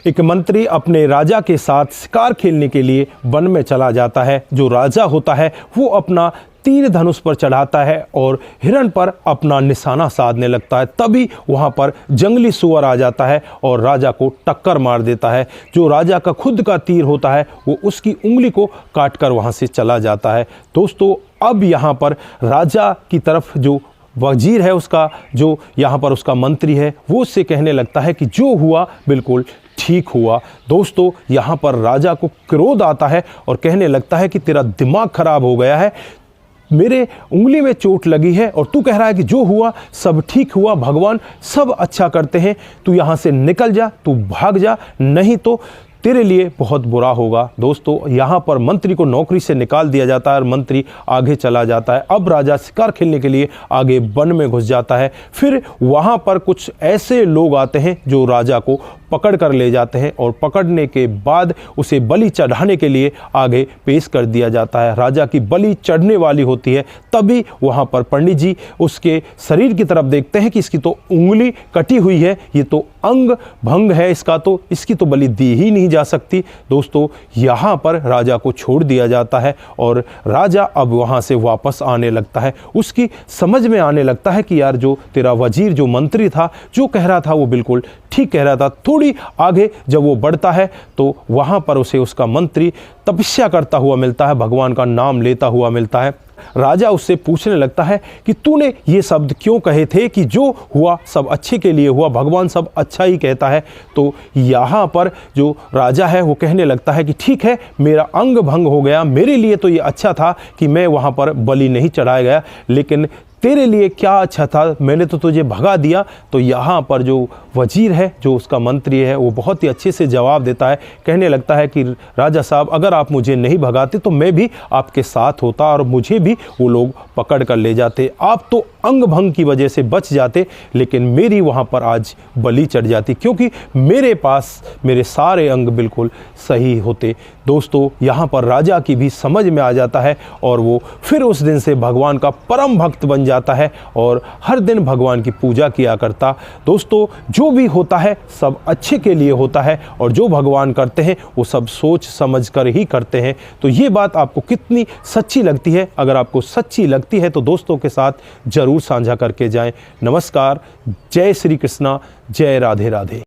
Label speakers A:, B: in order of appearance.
A: एक मंत्री अपने राजा के साथ शिकार खेलने के लिए वन में चला जाता है। जो राजा होता है वो अपना तीर धनुष पर चढ़ाता है और हिरण पर अपना निशाना साधने लगता है। तभी वहां पर जंगली सुअर आ जाता है और राजा को टक्कर मार देता है। जो राजा का खुद का तीर होता है वो उसकी उंगली को काटकर वहां से चला जाता है। दोस्तों, अब यहाँ पर राजा की तरफ जो वजीर है उसका, जो यहाँ पर उसका मंत्री है, वो उससे कहने लगता है कि जो हुआ बिल्कुल ठीक हुआ। दोस्तों, यहाँ पर राजा को क्रोध आता है और कहने लगता है कि तेरा दिमाग खराब हो गया है, मेरे उंगली में चोट लगी है और तू कह रहा है कि जो हुआ सब ठीक हुआ, भगवान सब अच्छा करते हैं, तू यहाँ से निकल जा, तू भाग जा, नहीं तो तेरे लिए बहुत बुरा होगा। दोस्तों, यहाँ पर मंत्री को नौकरी से निकाल दिया जाता है और मंत्री आगे चला जाता है। अब राजा शिकार खेलने के लिए आगे वन में घुस जाता है। फिर वहाँ पर कुछ ऐसे लोग आते हैं जो राजा को पकड़ कर ले जाते हैं और पकड़ने के बाद उसे बलि चढ़ाने के लिए आगे पेश कर दिया जाता है। राजा की बलि चढ़ने वाली होती है, तभी वहाँ पर पंडित जी उसके शरीर की तरफ देखते हैं कि इसकी तो उंगली कटी हुई है, ये तो अंग भंग है इसका, तो इसकी तो बलि दी ही नहीं जा सकती। दोस्तों, यहाँ पर राजा को छोड़ दिया जाता है और राजा अब वहाँ से वापस आने लगता है। उसकी समझ में आने लगता है कि यार, जो तेरा वजीर, जो मंत्री था, जो कह रहा था वो बिल्कुल ठीक कह रहा था। थोड़ी आगे जब वो बढ़ता है तो वहाँ पर उसे उसका मंत्री तपस्या करता हुआ मिलता है, भगवान का नाम लेता हुआ मिलता है। राजा उससे पूछने लगता है कि तूने ये शब्द क्यों कहे थे कि जो हुआ सब अच्छे के लिए हुआ, भगवान सब अच्छा ही कहता है। तो यहाँ पर जो राजा है वो कहने लगता है कि ठीक है, मेरा अंग भंग हो गया, मेरे लिए तो ये अच्छा था कि मैं वहाँ पर बलि नहीं चढ़ाया गया, लेकिन तेरे लिए क्या अच्छा था, मैंने तो तुझे भगा दिया। तो यहाँ पर जो वजीर है, जो उसका मंत्री है, वो बहुत ही अच्छे से जवाब देता है। कहने लगता है कि राजा साहब, अगर आप मुझे नहीं भगाते तो मैं भी आपके साथ होता और मुझे भी वो लोग पकड़ कर ले जाते। आप तो अंग भंग की वजह से बच जाते, लेकिन मेरी वहाँ पर आज बलि चढ़ जाती, क्योंकि मेरे पास मेरे सारे अंग बिल्कुल सही होते। दोस्तों, यहाँ पर राजा की भी समझ में आ जाता है और वो फिर उस दिन से भगवान का परम भक्त बन जाता है और हर दिन भगवान की पूजा किया करता। दोस्तों, जो भी होता है सब अच्छे के लिए होता है और जो भगवान करते हैं वो सब सोच समझ कर ही करते हैं। तो ये बात आपको कितनी सच्ची लगती है? अगर आपको सच्ची लगती है तो दोस्तों के साथ जरूर साझा करके जाएं। नमस्कार, जय श्री कृष्णा, जय राधे राधे।